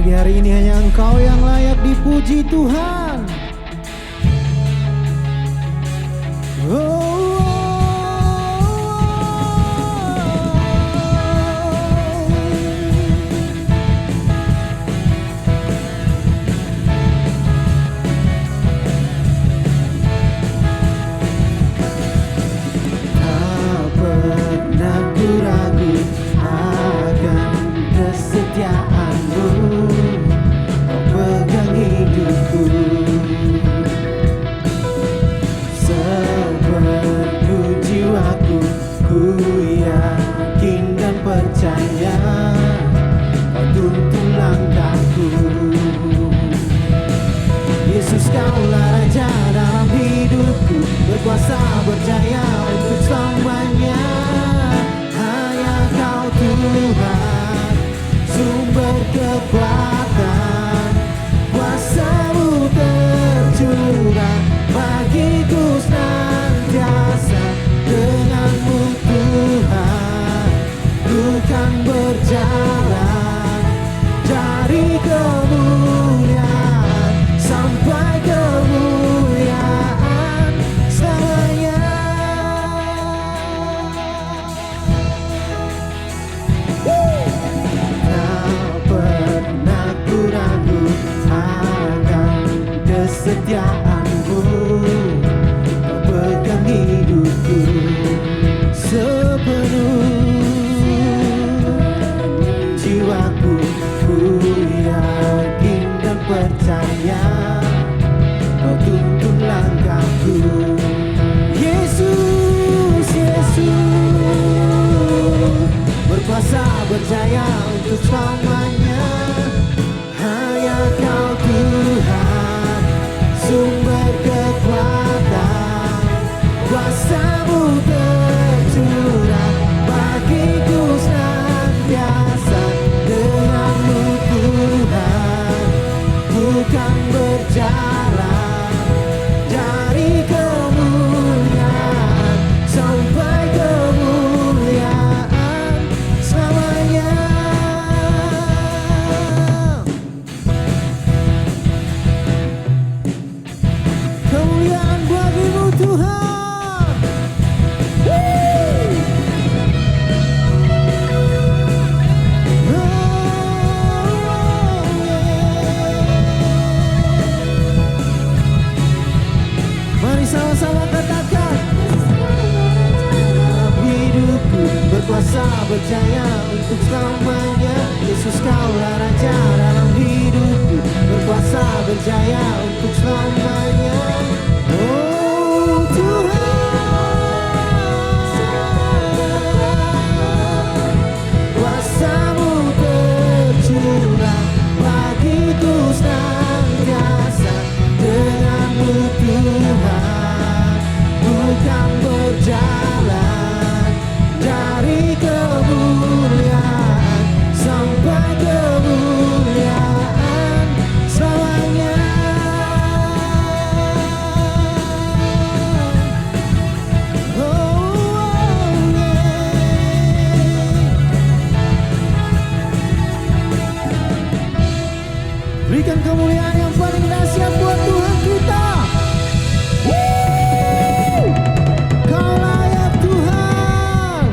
Di hari ini hanya Engkau yang layak dipuji Tuhan. Tak pernah ku ragu akan kesetiaan-Mu, Kau pegang hidupku. Sepenuh jiwaku ku yakin dan percaya, Kau tuntun langkahku. Yesus, Kaulah Raja dalam hidupku, berkuasa berjaya untuk selamanya. Hanya Kau Tuhan, sumber kekuatan, kuasa-Mu tercurah bagiku senantiasa. Dengan-Mu Tuhan, ku kan berjalan dari kemuliaan sampai kemuliaan selamanya. Tak pernah ku ragu akan kesetiaan-Mu, Kau pegang hidupku. Sepenuh jiwaku ku yakin dan percaya, Kau tuntun langkahku. Yesus, Yesus, berkuasa berjaya untuk selamanya. Hanya Kau Tuhan, sumber kekuatan, kuasa-Mu tercurah bagiku senantiasa. Dengan-Mu Tuhan, ku kan berjalan dari kemuliaan sampai kemuliaan selamanya. Kemuliaan bagi-Mu Tuhan. Mari sama-sama katakan, hidupku berkuasa berjaya untuk selamanya. Yesus, Kaulah Raja dalam hidupku, berkuasa berjaya untuk selamanya. Oh Tuhan, kuasa-Mu tercurah bagiku senantiasa. Dengan-Mu Tuhan, ku kan berjalan dari kemuliaan sampai kemuliaan selamanya. Berikan kemuliaan yang paling dahsyat buat Tuhan kita. Kau layak Tuhan.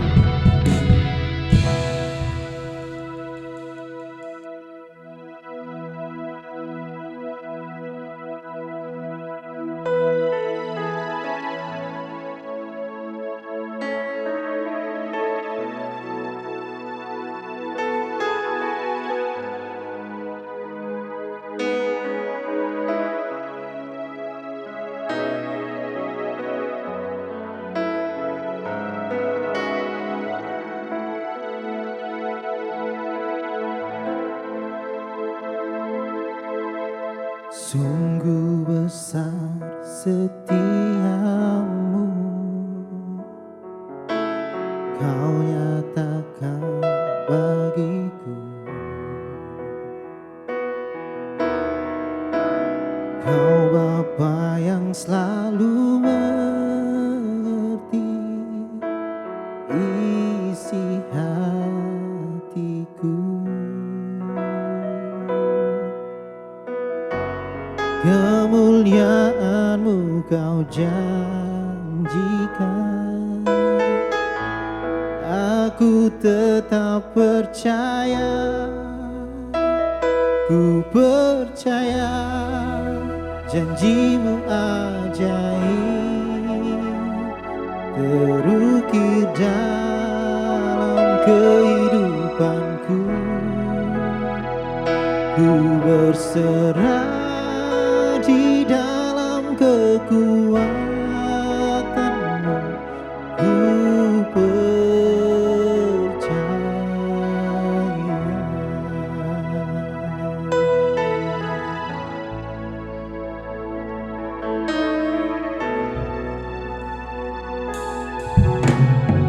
Sungguh besar setiamu, Kau nyatakan bagiku. Kau Bapa yang selalu mengerti isi hatiku. kemuliaan-Mu Kau janjikan. Aku tetap percaya, ku percaya janji-Mu ajaib terukir dalam kehidupanku. Ku berserah di dalam kekuatan-Mu, ku percaya.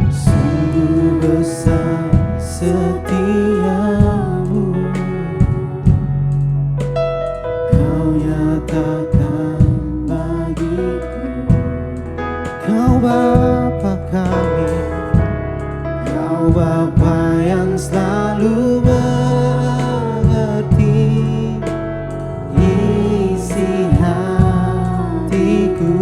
Sungguh besar setia-Mu, Kau nyatakan bagiku. Kau Bapa kami, Kau Bapa yang selalu mengerti isi hatiku.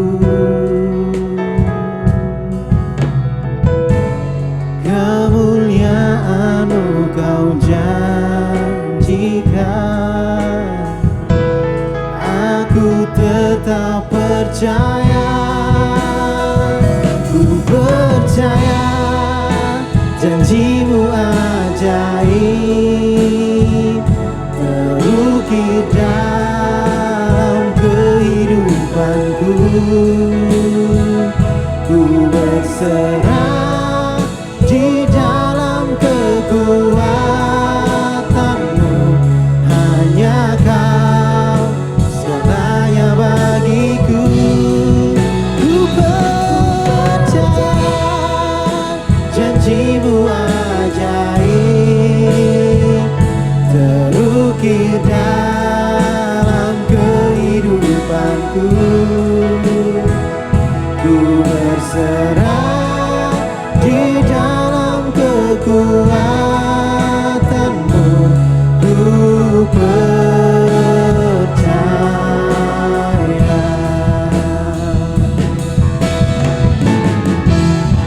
Kemuliaan-Mu Kau janjikan. Aku tetap percaya, ku percaya janji-Mu ajaib terukir dalam kehidupanku. Ku berserah di dalam kekuatan-Mu, hanya Kau segalanya bagiku. Ku percaya janji-Mu ajaib terukir dalam kehidupanku. Ku berserah di dalam kekuatan-Mu, ku percaya.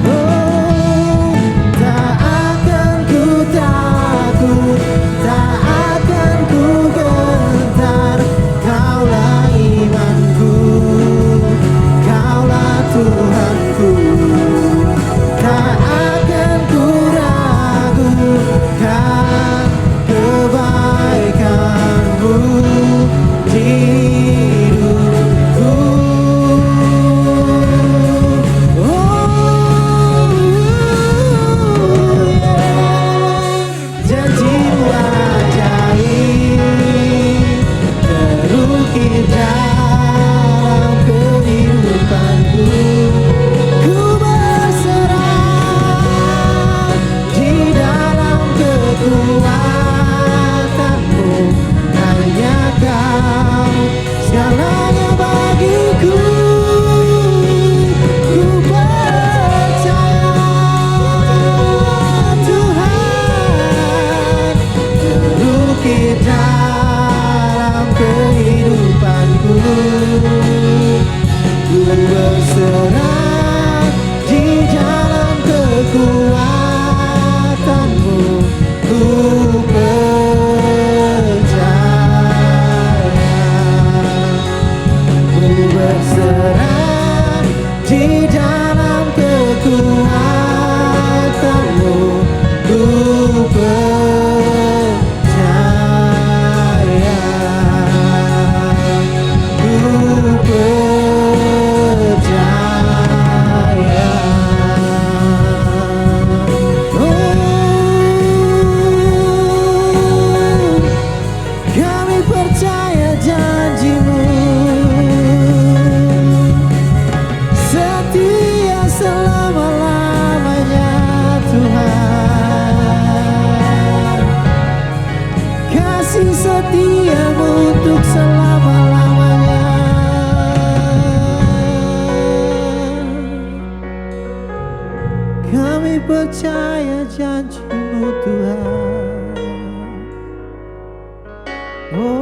Oh, tak akan ku takut, tak akan ku gentar. Kaulah imanku, Kaulah Tuhanku. Tak akan ku ragukan kebaikan-Mu di hidupku. Oh, yeah. Janji-Mu ajaib terukir dalam kehidupanku. Ku berserah di dalam kekuatan-Mu, hanya Kau segalanya bagiku. Ku percaya Tuhan terukir dalam kehidupanku. Ku berserah di dalam kekuatan-Mu, ku percaya. Ku berserah di dalam kekuatan-Mu, ku percaya. Ku percaya. Oh, kami percaya janji-Mu setia selama-lamanya, Tuhan. Kasih setia-Mu untuk selama-lamanya. Kami percaya janji-Mu, Tuhan. Oh.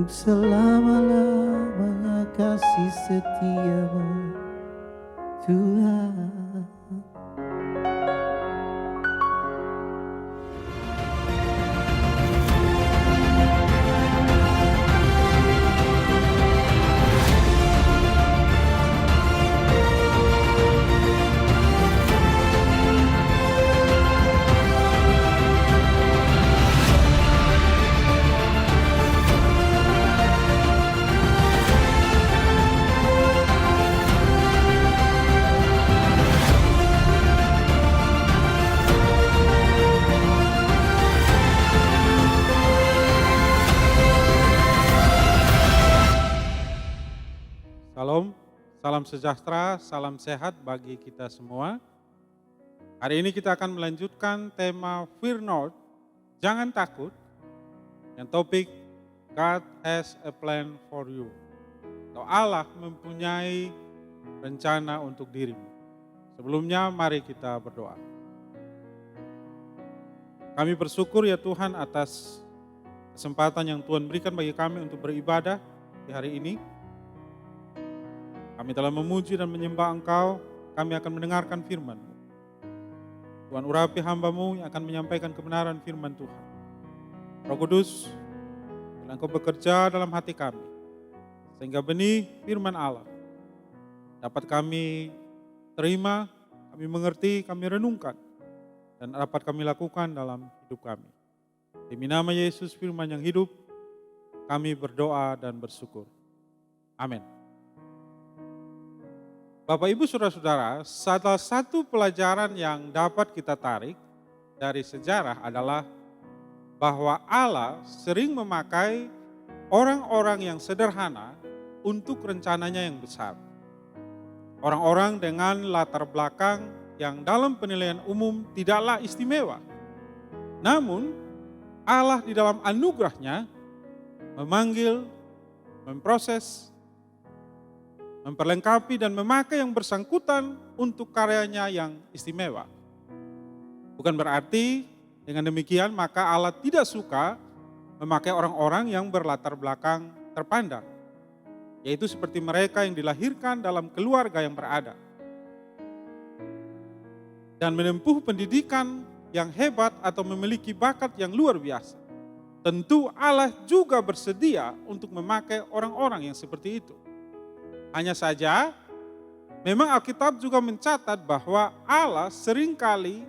untuk selama-lamanya kasih setiamu Tuhan. Shalom, salam sejahtera, salam sehat bagi kita semua. Hari ini kita akan melanjutkan tema Fear Not, jangan takut, yang topik God has a plan for you. Atau Allah mempunyai rencana untuk dirimu. Sebelumnya mari kita berdoa. Kami bersyukur ya Tuhan atas kesempatan yang Tuhan berikan bagi kami untuk beribadah di hari ini. Kami telah memuji dan menyembah Engkau, kami akan mendengarkan firman-Mu. Tuhan urapi hamba-Mu yang akan menyampaikan kebenaran firman Tuhan. Roh Kudus, bila Engkau bekerja dalam hati kami, sehingga benih firman Allah dapat kami terima, kami mengerti, kami renungkan, dan dapat kami lakukan dalam hidup kami. Demi nama Yesus firman yang hidup, kami berdoa dan bersyukur. Amin. Bapak Ibu Saudara-saudara, salah satu pelajaran yang dapat kita tarik dari sejarah adalah bahwa Allah sering memakai orang-orang yang sederhana untuk rencananya yang besar. Orang-orang dengan latar belakang yang dalam penilaian umum tidaklah istimewa. Namun Allah di dalam anugerahnya memanggil, memproses, memperlengkapi dan memakai yang bersangkutan untuk karyanya yang istimewa. Bukan berarti dengan demikian maka Allah tidak suka memakai orang-orang yang berlatar belakang terpandang. Yaitu seperti mereka yang dilahirkan dalam keluarga yang berada. Dan menempuh pendidikan yang hebat atau memiliki bakat yang luar biasa. Tentu Allah juga bersedia untuk memakai orang-orang yang seperti itu. Hanya saja, memang Alkitab juga mencatat bahwa Allah seringkali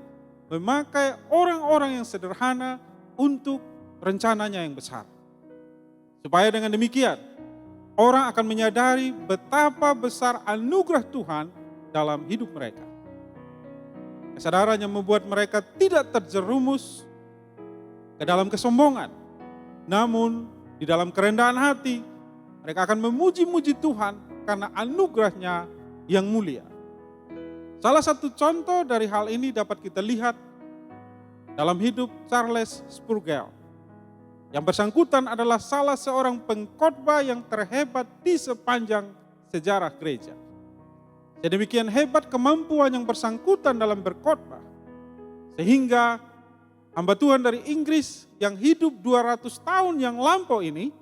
memakai orang-orang yang sederhana untuk rencananya yang besar. Supaya dengan demikian, orang akan menyadari betapa besar anugerah Tuhan dalam hidup mereka. Kesadaran yang membuat mereka tidak terjerumus ke dalam kesombongan. Namun, di dalam kerendahan hati, mereka akan memuji-muji Tuhan karena anugerahnya yang mulia. Salah satu contoh dari hal ini dapat kita lihat dalam hidup Charles Spurgeon. Yang bersangkutan adalah salah seorang pengkhotbah yang terhebat di sepanjang sejarah gereja. Sedemikian hebat kemampuan yang bersangkutan dalam berkhotbah, sehingga hamba Tuhan dari Inggris yang hidup 200 tahun yang lampau ini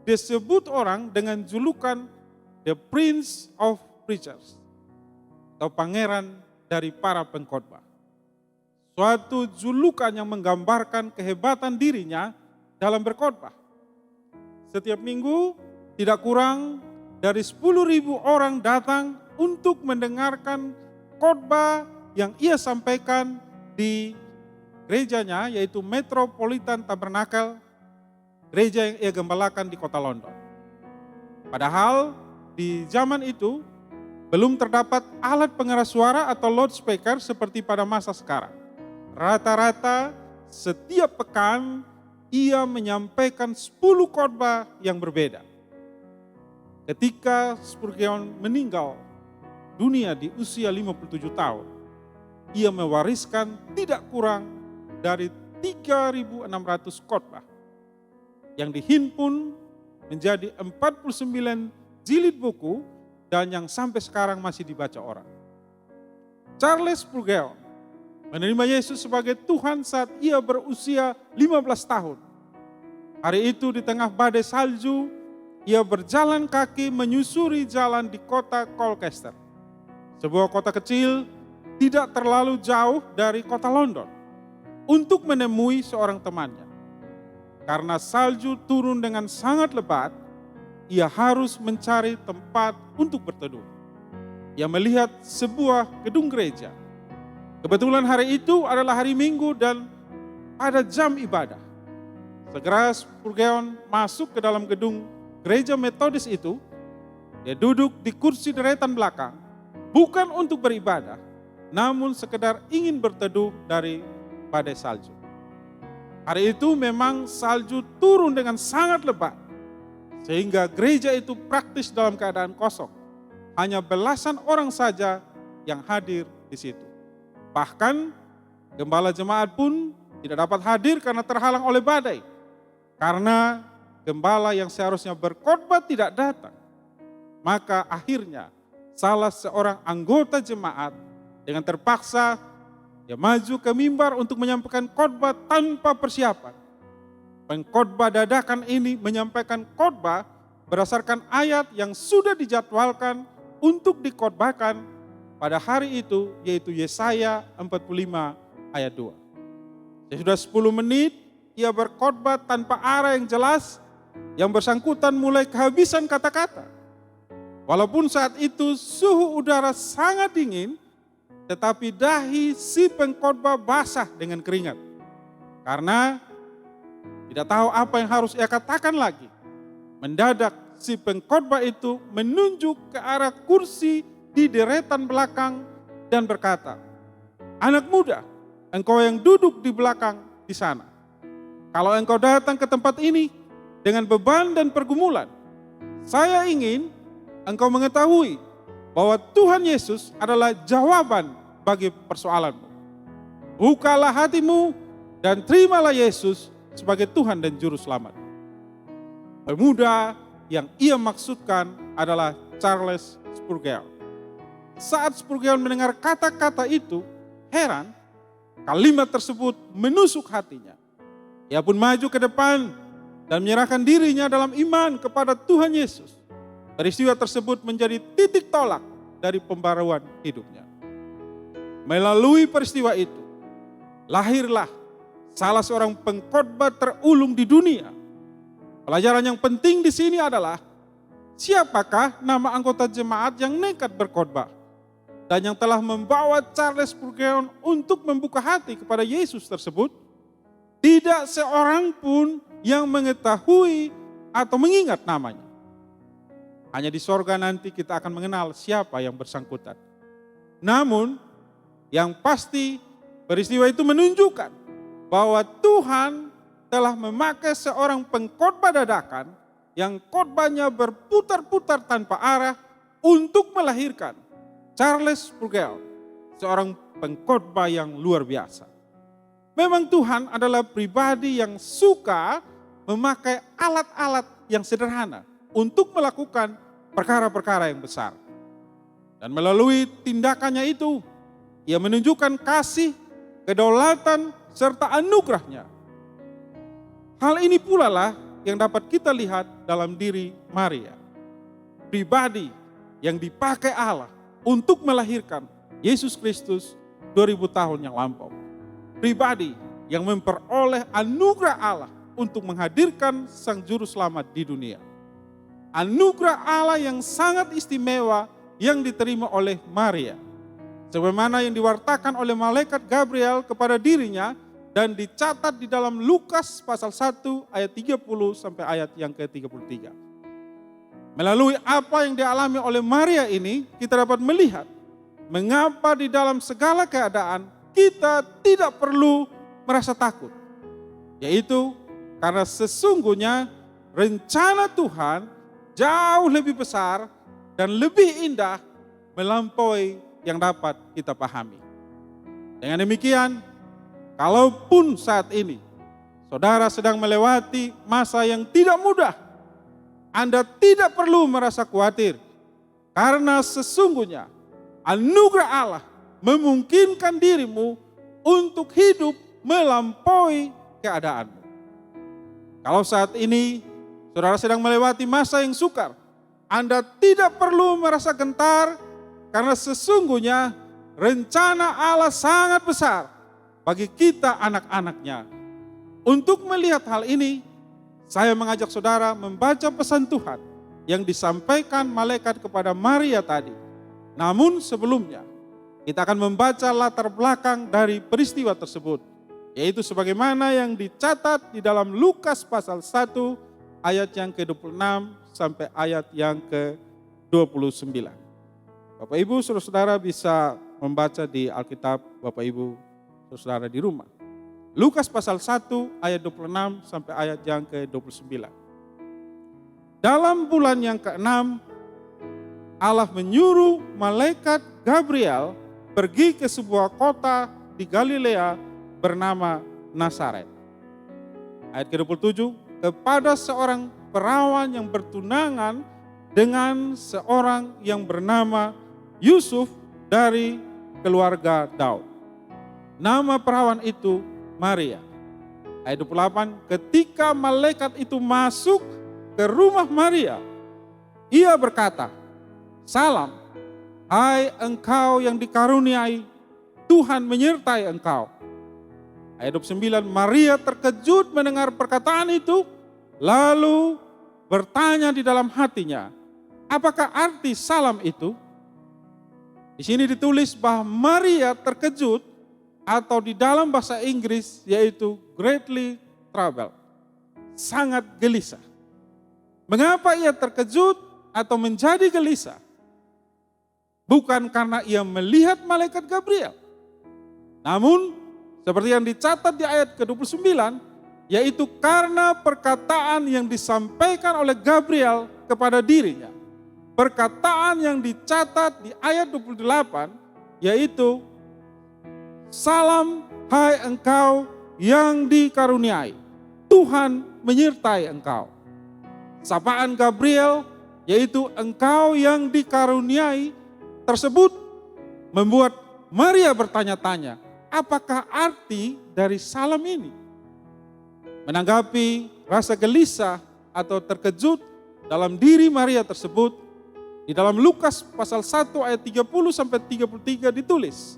disebut orang dengan julukan The Prince of Preachers, atau pangeran dari para pengkhotbah. Suatu julukan yang menggambarkan kehebatan dirinya dalam berkhotbah. Setiap minggu tidak kurang dari 10.000 orang datang untuk mendengarkan khotbah yang ia sampaikan di gerejanya, yaitu Metropolitan Tabernacle, gereja yang ia gembalakan di kota London. Padahal di zaman itu belum terdapat alat pengeras suara atau loudspeaker seperti pada masa sekarang. Rata-rata setiap pekan ia menyampaikan 10 khotbah yang berbeda. Ketika Spurgeon meninggal dunia di usia 57 tahun, ia mewariskan tidak kurang dari 3.600 khotbah yang dihimpun menjadi 49 jilid buku dan yang sampai sekarang masih dibaca orang. Charles Spurgeon menerima Yesus sebagai Tuhan saat ia berusia 15 tahun. Hari itu di tengah badai salju, ia berjalan kaki menyusuri jalan di kota Colchester. Sebuah kota kecil tidak terlalu jauh dari kota London, untuk menemui seorang temannya. Karena salju turun dengan sangat lebat, ia harus mencari tempat untuk berteduh. Ia melihat sebuah gedung gereja. Kebetulan hari itu adalah hari Minggu dan pada jam ibadah. Segera Spurgeon masuk ke dalam gedung gereja Metodis itu. Dia duduk di kursi deretan belakang, bukan untuk beribadah, namun sekedar ingin berteduh dari badai salju. Hari itu memang salju turun dengan sangat lebat, sehingga gereja itu praktis dalam keadaan kosong. Hanya belasan orang saja yang hadir di situ. Bahkan gembala jemaat pun tidak dapat hadir karena terhalang oleh badai. Karena gembala yang seharusnya berkhotbah tidak datang. Maka akhirnya salah seorang anggota jemaat dengan terpaksa dia maju ke mimbar untuk menyampaikan khotbah tanpa persiapan. Pengkhotbah dadakan ini menyampaikan khotbah berdasarkan ayat yang sudah dijadwalkan untuk dikhotbahkan pada hari itu, yaitu Yesaya 45 ayat 2. Sesudah 10 menit, ia berkhotbah tanpa arah yang jelas, yang bersangkutan mulai kehabisan kata-kata. Walaupun saat itu suhu udara sangat dingin, tetapi dahi si pengkhotbah basah dengan keringat. Karena tidak tahu apa yang harus ia katakan lagi. Mendadak si pengkhotbah itu menunjuk ke arah kursi di deretan belakang dan berkata, "Anak muda, engkau yang duduk di belakang di sana. Kalau engkau datang ke tempat ini dengan beban dan pergumulan, saya ingin engkau mengetahui bahwa Tuhan Yesus adalah jawaban bagi persoalanmu. Bukalah hatimu dan terimalah Yesus sebagai Tuhan dan Juru Selamat." Pemuda yang ia maksudkan adalah Charles Spurgeon. Saat Spurgeon mendengar kata-kata itu, heran, kalimat tersebut menusuk hatinya. Ia pun maju ke depan dan menyerahkan dirinya dalam iman kepada Tuhan Yesus. Peristiwa tersebut menjadi titik tolak dari pembaruan hidupnya. Melalui peristiwa itu, lahirlah salah seorang pengkhotbah terulung di dunia. Pelajaran yang penting di sini adalah, siapakah nama anggota jemaat yang nekat berkhotbah dan yang telah membawa Charles Spurgeon untuk membuka hati kepada Yesus tersebut? Tidak seorang pun yang mengetahui atau mengingat namanya. Hanya di sorga nanti kita akan mengenal siapa yang bersangkutan. Namun yang pasti peristiwa itu menunjukkan bahwa Tuhan telah memakai seorang pengkhotbah dadakan yang khotbahnya berputar-putar tanpa arah untuk melahirkan Charles Spurgeon, seorang pengkhotbah yang luar biasa. Memang Tuhan adalah pribadi yang suka memakai alat-alat yang sederhana untuk melakukan perkara-perkara yang besar. Dan melalui tindakannya itu, ia menunjukkan kasih, kedaulatan, serta anugerahnya. Hal ini pula lah yang dapat kita lihat dalam diri Maria. Pribadi yang dipakai Allah untuk melahirkan Yesus Kristus 2000 tahun yang lampau. Pribadi yang memperoleh anugerah Allah untuk menghadirkan Sang Juru Selamat di dunia. Anugerah Allah yang sangat istimewa yang diterima oleh Maria. Sebagaimana yang diwartakan oleh malaikat Gabriel kepada dirinya dan dicatat di dalam Lukas pasal 1 ayat 30 sampai ayat yang ke-33. Melalui apa yang dialami oleh Maria ini, kita dapat melihat mengapa di dalam segala keadaan kita tidak perlu merasa takut. Yaitu karena sesungguhnya rencana Tuhan jauh lebih besar dan lebih indah melampaui yang dapat kita pahami. Dengan demikian, kalaupun saat ini saudara sedang melewati masa yang tidak mudah, Anda tidak perlu merasa khawatir. Karena sesungguhnya anugerah Allah memungkinkan dirimu untuk hidup melampaui keadaanmu. Kalau saat ini saudara sedang melewati masa yang sukar, Anda tidak perlu merasa gentar karena sesungguhnya rencana Allah sangat besar bagi kita anak-anaknya. Untuk melihat hal ini, saya mengajak saudara membaca pesan Tuhan yang disampaikan malaikat kepada Maria tadi. Namun sebelumnya, kita akan membaca latar belakang dari peristiwa tersebut, yaitu sebagaimana yang dicatat di dalam Lukas pasal 1 ayat yang ke-26 sampai ayat yang ke-29. Bapak Ibu, saudara-saudara bisa membaca di Alkitab Bapak Ibu, saudara di rumah. Lukas pasal 1 ayat 26 sampai ayat yang ke-29. Dalam bulan yang ke-6, Allah menyuruh malaikat Gabriel pergi ke sebuah kota di Galilea bernama Nazaret. Ayat ke-27, kepada seorang perawan yang bertunangan dengan seorang yang bernama Yusuf dari keluarga Daud. Nama perawan itu Maria. Ayat 28, ketika malaikat itu masuk ke rumah Maria, ia berkata, "Salam, hai engkau yang dikaruniai, Tuhan menyertai engkau." Ayat 29, Maria terkejut mendengar perkataan itu, lalu bertanya di dalam hatinya, apakah arti salam itu? Di sini ditulis bahwa Maria terkejut, atau di dalam bahasa Inggris yaitu greatly troubled, sangat gelisah. Mengapa ia terkejut atau menjadi gelisah? Bukan karena ia melihat malaikat Gabriel. Namun seperti yang dicatat di ayat ke-29, yaitu karena perkataan yang disampaikan oleh Gabriel kepada dirinya. Perkataan yang dicatat di ayat 28, yaitu, "Salam hai engkau yang dikaruniai, Tuhan menyertai engkau." Sapaan Gabriel, yaitu engkau yang dikaruniai tersebut, membuat Maria bertanya-tanya, apakah arti dari salam ini? Menanggapi rasa gelisah atau terkejut dalam diri Maria tersebut, di dalam Lukas pasal 1 ayat 30 sampai 33 ditulis,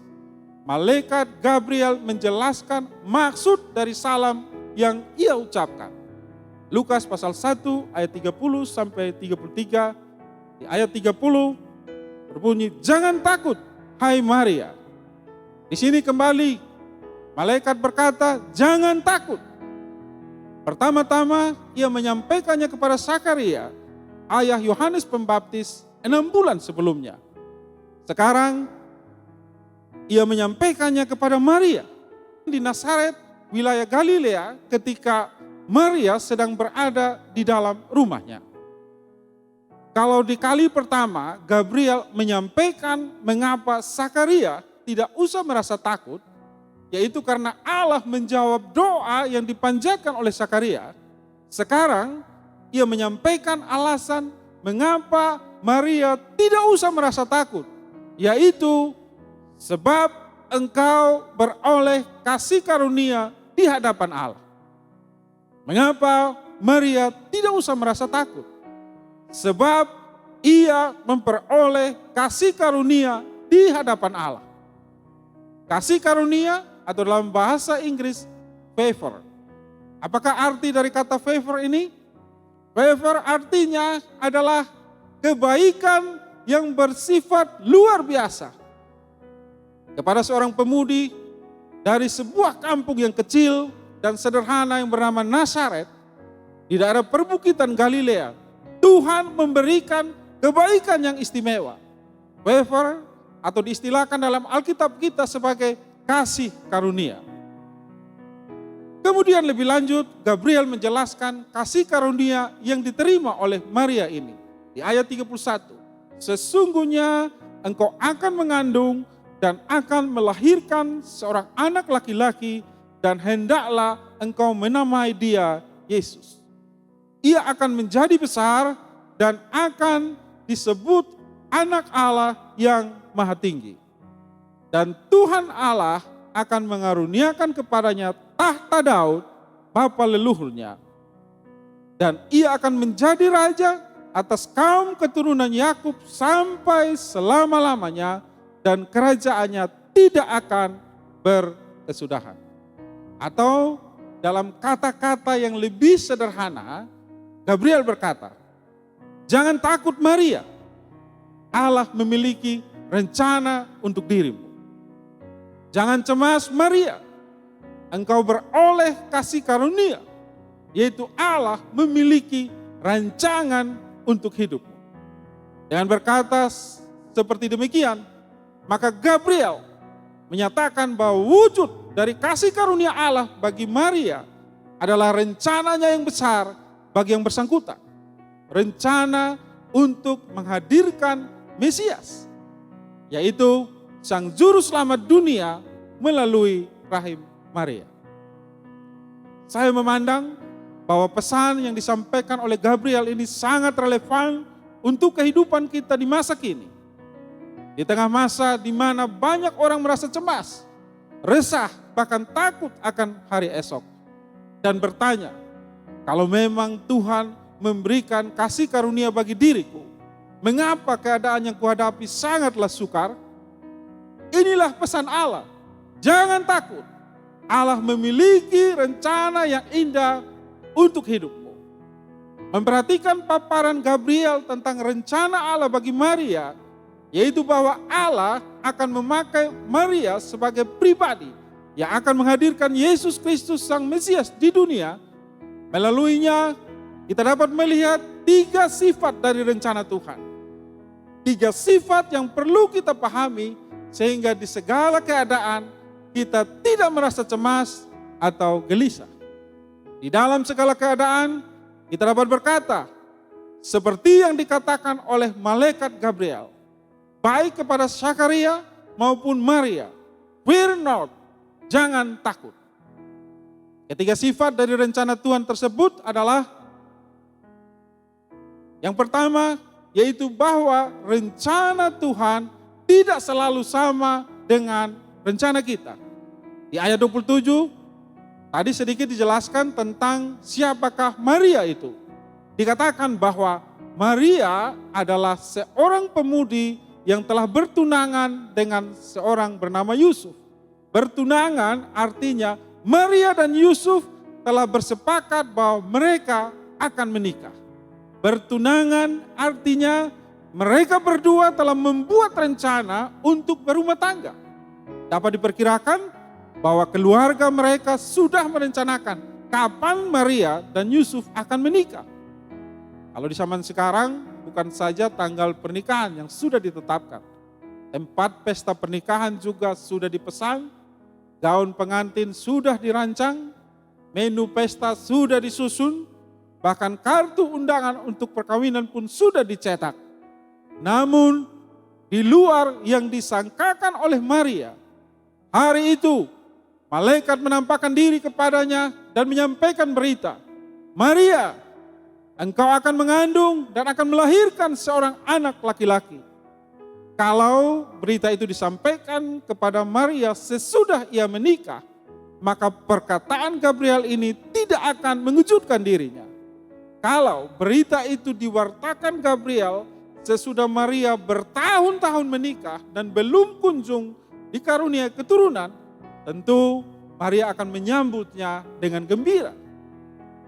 malaikat Gabriel menjelaskan maksud dari salam yang ia ucapkan. Lukas pasal 1 ayat 30 sampai 33, di ayat 30 berbunyi, "Jangan takut, hai Maria." Di sini kembali malaikat berkata, "Jangan takut." Pertama-tama ia menyampaikannya kepada Zakaria, ayah Yohanes Pembaptis 6 bulan sebelumnya. Sekarang ia menyampaikannya kepada Maria di Nazaret, wilayah Galilea, ketika Maria sedang berada di dalam rumahnya. Kalau di kali pertama Gabriel menyampaikan mengapa Zakaria tidak usah merasa takut, yaitu karena Allah menjawab doa yang dipanjatkan oleh Zakaria. Sekarang ia menyampaikan alasan mengapa Maria tidak usah merasa takut, yaitu sebab engkau beroleh kasih karunia di hadapan Allah. Mengapa Maria tidak usah merasa takut? Sebab ia memperoleh kasih karunia di hadapan Allah. Kasih karunia atau dalam bahasa Inggris favor. Apakah arti dari kata favor ini? Favor artinya adalah kebaikan yang bersifat luar biasa. Kepada seorang pemudi dari sebuah kampung yang kecil dan sederhana yang bernama Nazaret di daerah perbukitan Galilea, Tuhan memberikan kebaikan yang istimewa. Favor atau diistilahkan dalam Alkitab kita sebagai kasih karunia. Kemudian lebih lanjut, Gabriel menjelaskan kasih karunia yang diterima oleh Maria ini. Di ayat 31, sesungguhnya engkau akan mengandung dan akan melahirkan seorang anak laki-laki dan hendaklah engkau menamai dia Yesus. Ia akan menjadi besar dan akan disebut anak Allah yang Maha Tinggi. Dan Tuhan Allah akan mengaruniakan kepadanya tahta Daud, bapa leluhurnya. dan ia akan menjadi raja atas kaum keturunan Yakub sampai selama-lamanya, dan kerajaannya tidak akan berkesudahan. Atau dalam kata-kata yang lebih sederhana, Gabriel berkata, jangan takut Maria, Allah memiliki rencana untuk dirimu. Jangan cemas Maria, engkau beroleh kasih karunia, yaitu Allah memiliki rancangan untuk hidupmu. Dengan berkata seperti demikian, maka Gabriel menyatakan bahwa wujud dari kasih karunia Allah bagi Maria adalah rencananya yang besar bagi yang bersangkutan. Rencana untuk menghadirkan Mesias, yaitu Sang Juru Selamat dunia melalui rahim Maria. Saya memandang bahwa pesan yang disampaikan oleh Gabriel ini sangat relevan untuk kehidupan kita di masa kini. Di tengah masa di mana banyak orang merasa cemas, resah, bahkan takut akan hari esok. Dan bertanya, kalau memang Tuhan memberikan kasih karunia bagi diriku, mengapa keadaan yang kuhadapi sangatlah sukar? Inilah pesan Allah, jangan takut. Allah memiliki rencana yang indah untuk hidupmu. Memperhatikan paparan Gabriel tentang rencana Allah bagi Maria, yaitu bahwa Allah akan memakai Maria sebagai pribadi yang akan menghadirkan Yesus Kristus Sang Mesias di dunia. Melaluinya kita dapat melihat 3 sifat dari rencana Tuhan. 3 sifat yang perlu kita pahami sehingga di segala keadaan kita tidak merasa cemas atau gelisah. Di dalam segala keadaan kita dapat berkata, seperti yang dikatakan oleh malaikat Gabriel, baik kepada Zakaria maupun Maria, fear not, jangan takut. Ketiga sifat dari rencana Tuhan tersebut adalah, yang pertama yaitu bahwa rencana Tuhan tidak selalu sama dengan rencana kita. Di ayat 27, tadi sedikit dijelaskan tentang siapakah Maria itu. Dikatakan bahwa Maria adalah seorang pemudi yang telah bertunangan dengan seorang bernama Yusuf. Bertunangan artinya Maria dan Yusuf telah bersepakat bahwa mereka akan menikah. Bertunangan artinya mereka berdua telah membuat rencana untuk berumah tangga. Dapat diperkirakan bahwa keluarga mereka sudah merencanakan kapan Maria dan Yusuf akan menikah. Kalau di zaman sekarang bukan saja tanggal pernikahan yang sudah ditetapkan, tempat pesta pernikahan juga sudah dipesan, gaun pengantin sudah dirancang, menu pesta sudah disusun, bahkan kartu undangan untuk perkawinan pun sudah dicetak. Namun di luar yang disangkakan oleh Maria, hari itu malaikat menampakkan diri kepadanya dan menyampaikan berita, Maria, engkau akan mengandung dan akan melahirkan seorang anak laki-laki. Kalau berita itu disampaikan kepada Maria sesudah ia menikah, maka perkataan Gabriel ini tidak akan mengejutkan dirinya. Kalau berita itu diwartakan Gabriel sesudah Maria bertahun-tahun menikah dan belum kunjung dikarunia keturunan, tentu Maria akan menyambutnya dengan gembira.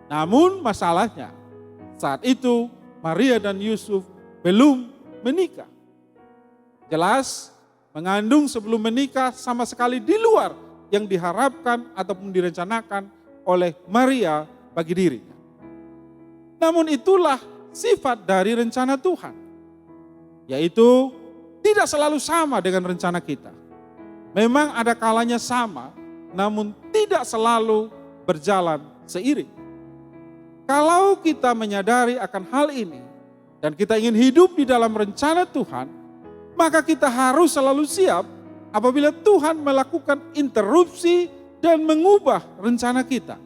Namun masalahnya, saat itu Maria dan Yusuf belum menikah. Jelas, mengandung sebelum menikah sama sekali di luar yang diharapkan ataupun direncanakan oleh Maria bagi dirinya. Namun itulah sifat dari rencana Tuhan, yaitu tidak selalu sama dengan rencana kita. Memang ada kalanya sama, namun tidak selalu berjalan seiring. Kalau kita menyadari akan hal ini dan kita ingin hidup di dalam rencana Tuhan, maka kita harus selalu siap apabila Tuhan melakukan interupsi dan mengubah rencana kita.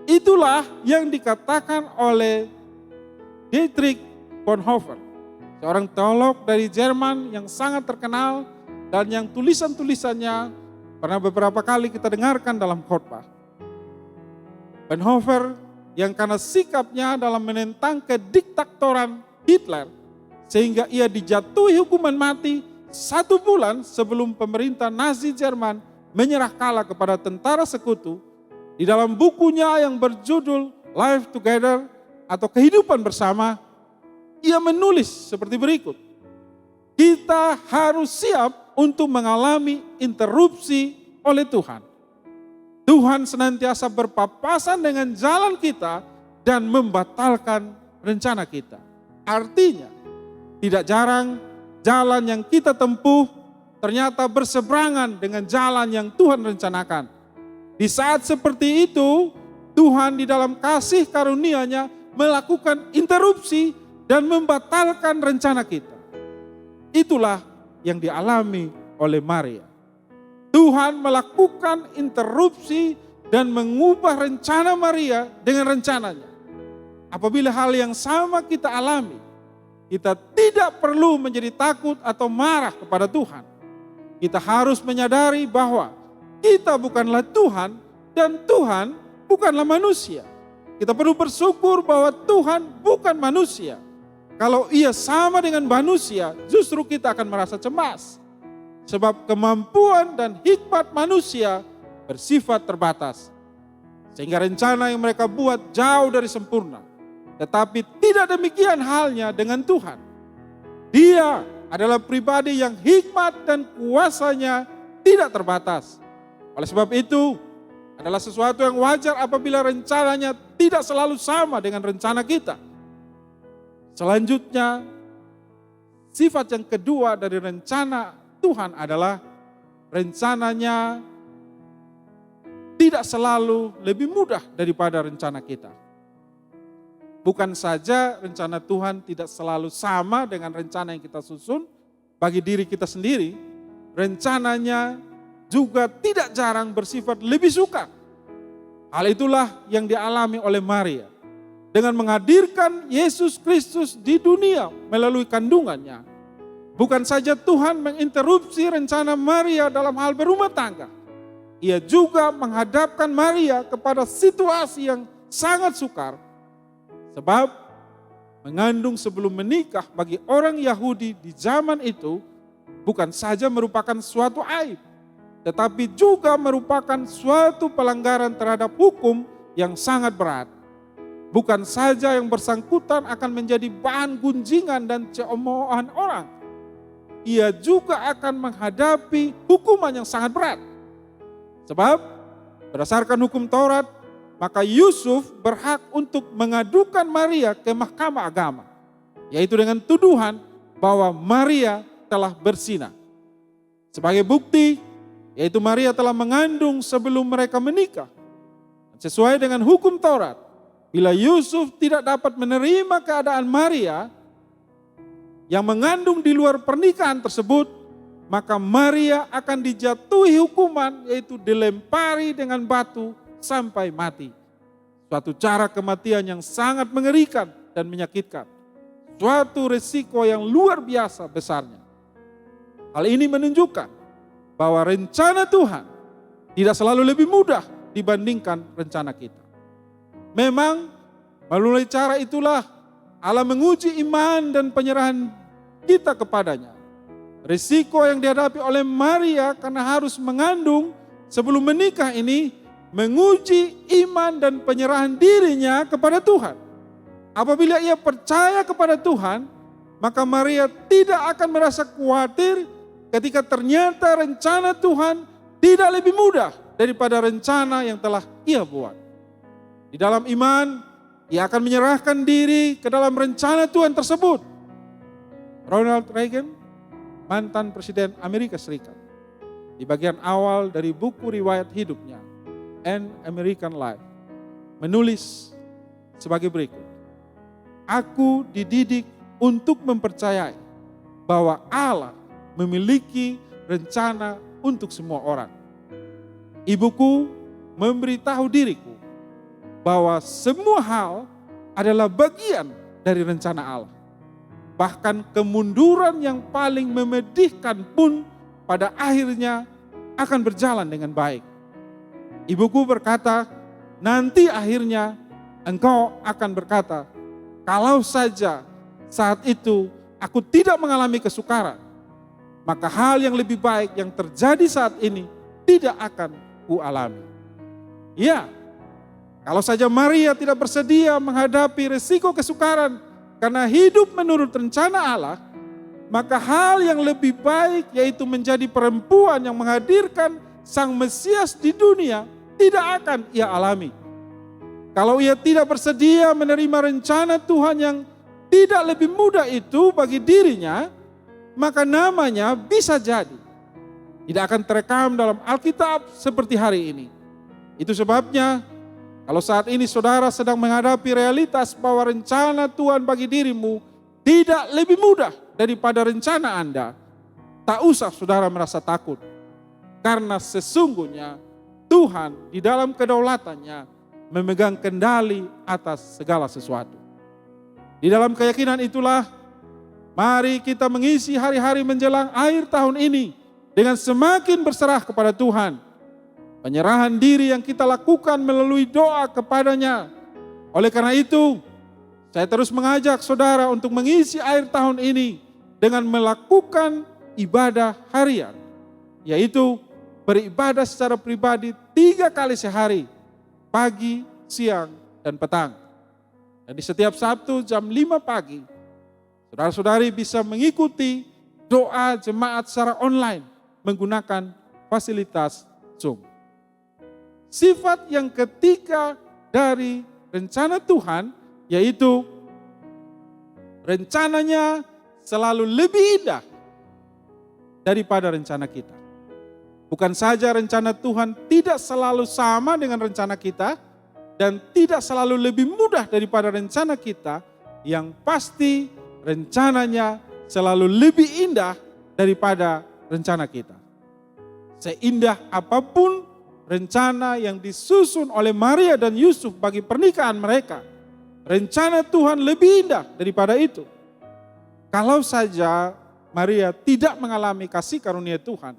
Itulah yang dikatakan oleh Dietrich Bonhoeffer, seorang teolog dari Jerman yang sangat terkenal dan yang tulisan-tulisannya pernah beberapa kali kita dengarkan dalam khotbah. Bonhoeffer yang karena sikapnya dalam menentang kediktatoran Hitler, sehingga ia dijatuhi hukuman mati 1 bulan sebelum pemerintah Nazi Jerman menyerah kalah kepada tentara sekutu. Di dalam bukunya yang berjudul Life Together atau Kehidupan Bersama, ia menulis seperti berikut. Kita harus siap untuk mengalami interupsi oleh Tuhan. Tuhan senantiasa berpapasan dengan jalan kita dan membatalkan rencana kita. Artinya, tidak jarang jalan yang kita tempuh ternyata berseberangan dengan jalan yang Tuhan rencanakan. Di saat seperti itu, Tuhan di dalam kasih karunia-Nya melakukan interupsi dan membatalkan rencana kita. Itulah yang dialami oleh Maria. Tuhan melakukan interupsi dan mengubah rencana Maria dengan rencananya. Apabila hal yang sama kita alami, kita tidak perlu menjadi takut atau marah kepada Tuhan. Kita harus menyadari bahwa kita bukanlah Tuhan dan Tuhan bukanlah manusia. Kita perlu bersyukur bahwa Tuhan bukan manusia. Kalau ia sama dengan manusia, justru kita akan merasa cemas. Sebab kemampuan dan hikmat manusia bersifat terbatas. Sehingga rencana yang mereka buat jauh dari sempurna. Tetapi tidak demikian halnya dengan Tuhan. Dia adalah pribadi yang hikmat dan kuasanya tidak terbatas. Oleh sebab itu, adalah sesuatu yang wajar apabila rencananya tidak selalu sama dengan rencana kita. Selanjutnya, sifat yang kedua dari rencana Tuhan adalah rencananya tidak selalu lebih mudah daripada rencana kita. Bukan saja rencana Tuhan tidak selalu sama dengan rencana yang kita susun bagi diri kita sendiri, rencananya juga tidak jarang bersifat lebih suka. Hal itulah yang dialami oleh Maria. Dengan menghadirkan Yesus Kristus di dunia melalui kandungannya. Bukan saja Tuhan menginterupsi rencana Maria dalam hal berumah tangga. Ia juga menghadapkan Maria kepada situasi yang sangat sukar. Sebab mengandung sebelum menikah bagi orang Yahudi di zaman itu bukan saja merupakan suatu aib, tetapi juga merupakan suatu pelanggaran terhadap hukum yang sangat berat. Bukan saja yang bersangkutan akan menjadi bahan gunjingan dan cemohan orang, ia juga akan menghadapi hukuman yang sangat berat. Sebab berdasarkan hukum Taurat, maka Yusuf berhak untuk mengadukan Maria ke mahkamah agama, yaitu dengan tuduhan bahwa Maria telah berzina. Sebagai bukti, yaitu Maria telah mengandung sebelum mereka menikah. Sesuai dengan hukum Taurat, bila Yusuf tidak dapat menerima keadaan Maria yang mengandung di luar pernikahan tersebut, maka Maria akan dijatuhi hukuman, yaitu dilempari dengan batu sampai mati. Suatu cara kematian yang sangat mengerikan dan menyakitkan. Suatu risiko yang luar biasa besarnya. Hal ini menunjukkan bahwa rencana Tuhan tidak selalu lebih mudah dibandingkan rencana kita. Memang melalui cara itulah Allah menguji iman dan penyerahan kita kepadanya. Risiko yang dihadapi oleh Maria karena harus mengandung sebelum menikah ini menguji iman dan penyerahan dirinya kepada Tuhan. Apabila ia percaya kepada Tuhan, maka Maria tidak akan merasa khawatir ketika ternyata rencana Tuhan tidak lebih mudah daripada rencana yang telah ia buat. Di dalam iman, ia akan menyerahkan diri ke dalam rencana Tuhan tersebut. Ronald Reagan, mantan Presiden Amerika Serikat, di bagian awal dari buku riwayat hidupnya, An American Life, menulis sebagai berikut. Aku dididik untuk mempercayai bahwa Allah memiliki rencana untuk semua orang. Ibuku memberitahu diriku bahwa semua hal adalah bagian dari rencana Allah. Bahkan kemunduran yang paling memedihkan pun pada akhirnya akan berjalan dengan baik. Ibuku berkata, nanti akhirnya engkau akan berkata, kalau saja saat itu aku tidak mengalami kesukaran, maka hal yang lebih baik yang terjadi saat ini tidak akan kualami. Ya, kalau saja Maria tidak bersedia menghadapi resiko kesukaran karena hidup menurut rencana Allah, maka hal yang lebih baik yaitu menjadi perempuan yang menghadirkan Sang Mesias di dunia tidak akan ia alami. Kalau ia tidak bersedia menerima rencana Tuhan yang tidak lebih mudah itu bagi dirinya, maka namanya bisa jadi tidak akan terekam dalam Alkitab seperti hari ini. Itu sebabnya kalau saat ini saudara sedang menghadapi realitas bahwa rencana Tuhan bagi dirimu tidak lebih mudah daripada rencana Anda, tak usah saudara merasa takut. Karena sesungguhnya Tuhan di dalam kedaulatannya memegang kendali atas segala sesuatu. Di dalam keyakinan itulah, mari kita mengisi hari-hari menjelang akhir tahun ini dengan semakin berserah kepada Tuhan. Penyerahan diri yang kita lakukan melalui doa kepadanya. Oleh karena itu, saya terus mengajak saudara untuk mengisi akhir tahun ini dengan melakukan ibadah harian, yaitu beribadah secara pribadi 3 kali sehari, pagi, siang, dan petang. Dan di setiap Sabtu jam 5 pagi, saudara-saudari bisa mengikuti doa jemaat secara online menggunakan fasilitas Zoom. Sifat yang ketiga dari rencana Tuhan yaitu rencananya selalu lebih indah daripada rencana kita. Bukan saja rencana Tuhan tidak selalu sama dengan rencana kita dan tidak selalu lebih mudah daripada rencana kita, yang pasti rencananya selalu lebih indah daripada rencana kita. Seindah apapun rencana yang disusun oleh Maria dan Yusuf bagi pernikahan mereka, rencana Tuhan lebih indah daripada itu. Kalau saja Maria tidak mengalami kasih karunia Tuhan,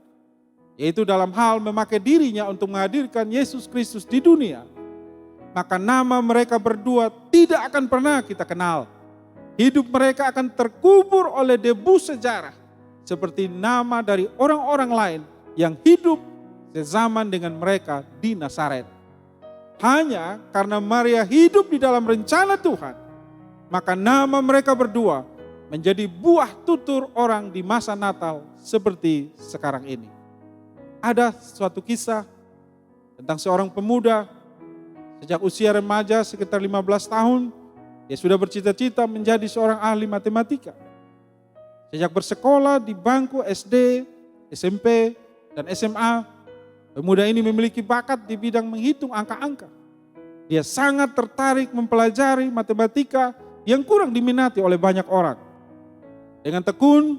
yaitu dalam hal memakai dirinya untuk menghadirkan Yesus Kristus di dunia, maka nama mereka berdua tidak akan pernah kita kenal. Hidup mereka akan terkubur oleh debu sejarah, seperti nama dari orang-orang lain yang hidup sezaman dengan mereka di Nazaret. Hanya karena Maria hidup di dalam rencana Tuhan, maka nama mereka berdua menjadi buah tutur orang di masa Natal seperti sekarang ini. Ada suatu kisah tentang seorang pemuda, sejak usia remaja sekitar 15 tahun, dia sudah bercita-cita menjadi seorang ahli matematika. Sejak bersekolah di bangku SD, SMP, dan SMA, pemuda ini memiliki bakat di bidang menghitung angka-angka. Dia sangat tertarik mempelajari matematika yang kurang diminati oleh banyak orang. Dengan tekun,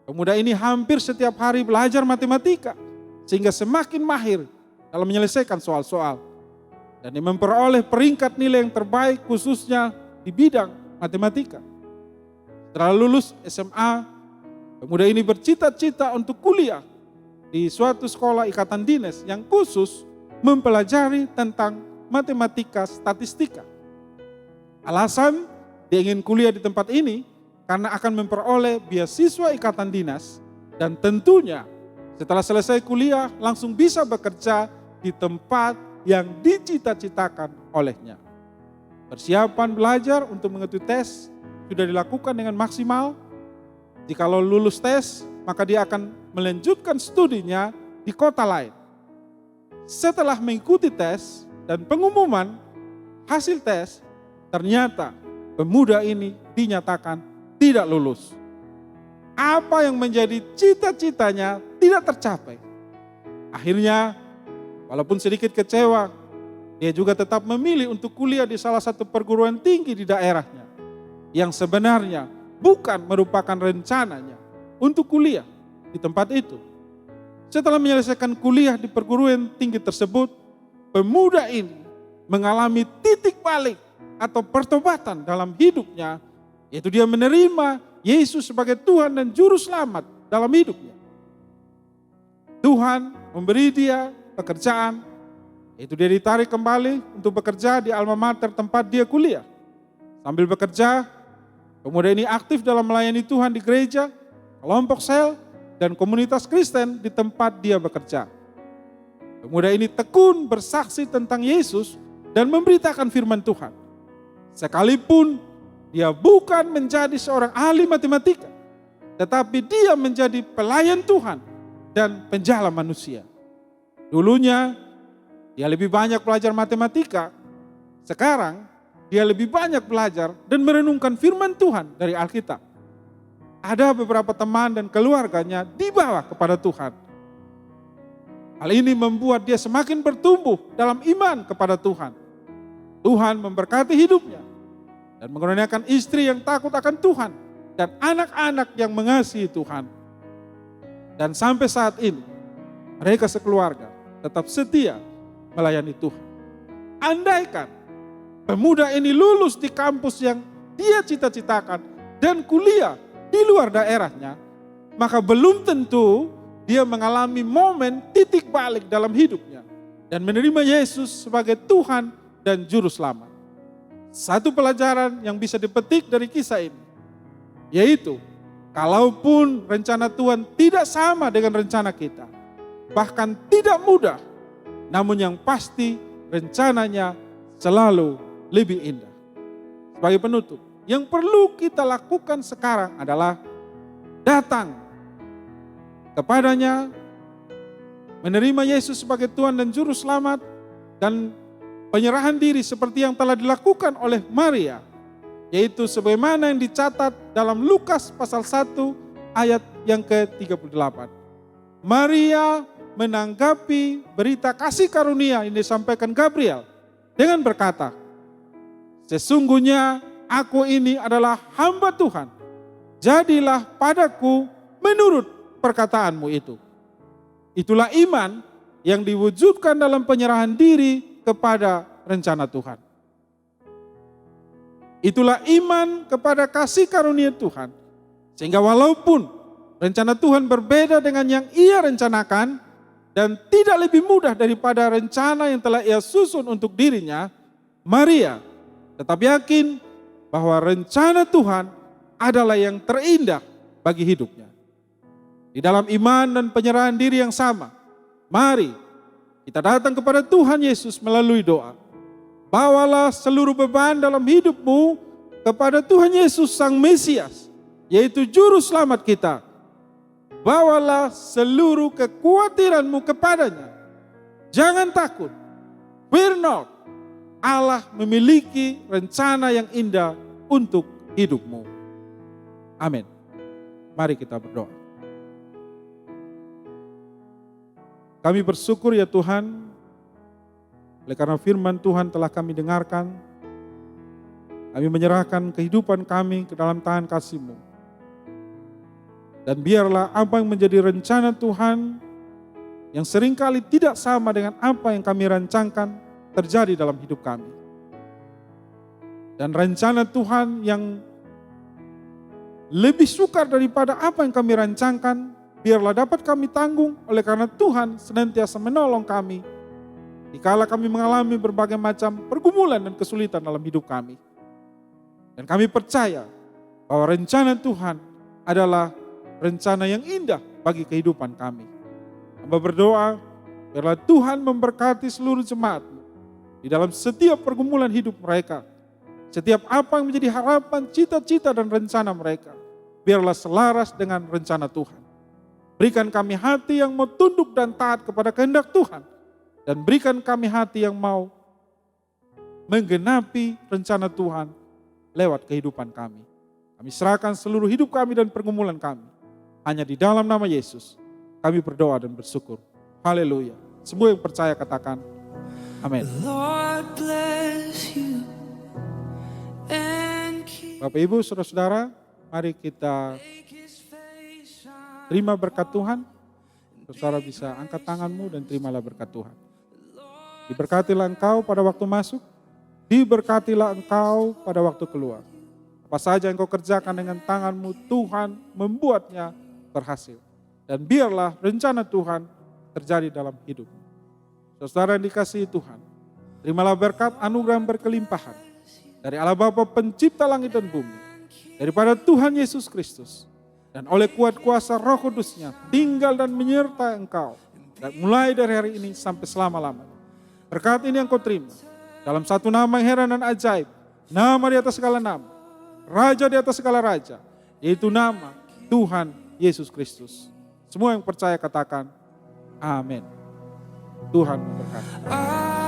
pemuda ini hampir setiap hari belajar matematika, sehingga semakin mahir dalam menyelesaikan soal-soal. Dan dia memperoleh peringkat nilai yang terbaik khususnya di bidang matematika. Setelah lulus SMA, pemuda ini bercita-cita untuk kuliah di suatu sekolah ikatan dinas yang khusus mempelajari tentang matematika statistika. Alasan dia ingin kuliah di tempat ini karena akan memperoleh beasiswa ikatan dinas dan tentunya setelah selesai kuliah langsung bisa bekerja di tempat yang dicita-citakan olehnya. Persiapan belajar untuk mengikuti tes sudah dilakukan dengan maksimal. Jikalau lulus tes, maka dia akan melanjutkan studinya di kota lain. Setelah mengikuti tes dan pengumuman hasil tes, ternyata pemuda ini dinyatakan tidak lulus. Apa yang menjadi cita-citanya tidak tercapai. Akhirnya, walaupun sedikit kecewa, dia juga tetap memilih untuk kuliah di salah satu perguruan tinggi di daerahnya, yang sebenarnya bukan merupakan rencananya untuk kuliah di tempat itu. Setelah menyelesaikan kuliah di perguruan tinggi tersebut, pemuda ini mengalami titik balik atau pertobatan dalam hidupnya, yaitu dia menerima Yesus sebagai Tuhan dan Juru Selamat dalam hidupnya. Tuhan memberi dia pekerjaan, Itu dia ditarik kembali untuk bekerja di alma mater tempat dia kuliah. Sambil bekerja, pemuda ini aktif dalam melayani Tuhan di gereja, kelompok sel, dan komunitas Kristen di tempat dia bekerja. Pemuda ini tekun bersaksi tentang Yesus dan memberitakan firman Tuhan. Sekalipun dia bukan menjadi seorang ahli matematika, tetapi dia menjadi pelayan Tuhan dan penjala manusia. Dulunya dia lebih banyak belajar matematika, sekarang dia lebih banyak belajar dan merenungkan firman Tuhan dari Alkitab. Ada beberapa teman dan keluarganya dibawa kepada Tuhan. Hal ini membuat dia semakin bertumbuh dalam iman kepada Tuhan. Tuhan memberkati hidupnya dan mengaruniakan istri yang takut akan Tuhan dan anak-anak yang mengasihi Tuhan. Dan sampai saat ini mereka sekeluarga tetap setia melayani Tuhan. Andaikan pemuda ini lulus di kampus yang dia cita-citakan dan kuliah di luar daerahnya, maka belum tentu dia mengalami momen titik balik dalam hidupnya dan menerima Yesus sebagai Tuhan dan Juru Selamat. Satu pelajaran yang bisa dipetik dari kisah ini, yaitu kalaupun rencana Tuhan tidak sama dengan rencana kita, bahkan tidak mudah, namun yang pasti rencananya selalu lebih indah. Sebagai penutup, yang perlu kita lakukan sekarang adalah datang kepadanya, menerima Yesus sebagai Tuhan dan Juru Selamat, dan penyerahan diri seperti yang telah dilakukan oleh Maria, yaitu sebagaimana yang dicatat dalam Lukas pasal 1 ayat yang ke-38. Maria menanggapi berita kasih karunia yang disampaikan Gabriel dengan berkata, "Sesungguhnya aku ini adalah hamba Tuhan, jadilah padaku menurut perkataanmu itu." Itulah iman yang diwujudkan dalam penyerahan diri kepada rencana Tuhan. Itulah iman kepada kasih karunia Tuhan, sehingga walaupun rencana Tuhan berbeda dengan yang ia rencanakan dan tidak lebih mudah daripada rencana yang telah ia susun untuk dirinya, Maria tetap yakin bahwa rencana Tuhan adalah yang terindah bagi hidupnya. Di dalam iman dan penyerahan diri yang sama, mari kita datang kepada Tuhan Yesus melalui doa. Bawalah seluruh beban dalam hidupmu kepada Tuhan Yesus Sang Mesias, yaitu Juru Selamat kita. Bawalah seluruh kekhawatiranmu kepadanya. Jangan takut. Fear not. Allah memiliki rencana yang indah untuk hidupmu. Amin. Mari kita berdoa. Kami bersyukur ya Tuhan, oleh karena firman Tuhan telah kami dengarkan, kami menyerahkan kehidupan kami ke dalam tangan kasih-Mu. Dan biarlah apa yang menjadi rencana Tuhan yang seringkali tidak sama dengan apa yang kami rancangkan terjadi dalam hidup kami. Dan rencana Tuhan yang lebih sukar daripada apa yang kami rancangkan, biarlah dapat kami tanggung oleh karena Tuhan senantiasa menolong kami dikala kami mengalami berbagai macam pergumulan dan kesulitan dalam hidup kami. Dan kami percaya bahwa rencana Tuhan adalah rencana yang indah bagi kehidupan kami. Hamba berdoa, biarlah Tuhan memberkati seluruh jemaat di dalam setiap pergumulan hidup mereka. Setiap apa yang menjadi harapan, cita-cita dan rencana mereka, biarlah selaras dengan rencana Tuhan. Berikan kami hati yang mau tunduk dan taat kepada kehendak Tuhan. Dan berikan kami hati yang mau menggenapi rencana Tuhan lewat kehidupan kami. Kami serahkan seluruh hidup kami dan pergumulan kami. Hanya di dalam nama Yesus kami berdoa dan bersyukur. Haleluya. Semua yang percaya katakan amin. Bapak Ibu, saudara-saudara, mari kita terima berkat Tuhan. Saudara bisa angkat tanganmu dan terimalah berkat Tuhan. Diberkatilah engkau pada waktu masuk, diberkatilah engkau pada waktu keluar. Apa saja yang kau kerjakan dengan tanganmu, Tuhan membuatnya berhasil. Dan biarlah rencana Tuhan terjadi dalam hidupmu. saudara yang dikasihi Tuhan, terimalah berkat anugerah yang berkelimpahan dari Allah Bapa pencipta langit dan bumi, daripada Tuhan Yesus Kristus, dan oleh kuat kuasa Roh Kudus-Nya tinggal dan menyertai engkau, dan mulai dari hari ini sampai selama-lamanya. Berkat ini yang kau terima dalam satu nama yang heran dan ajaib, nama di atas segala nama, Raja di atas segala raja, yaitu nama Tuhan Yesus Kristus. Semua yang percaya katakan amin. Tuhan memberkati.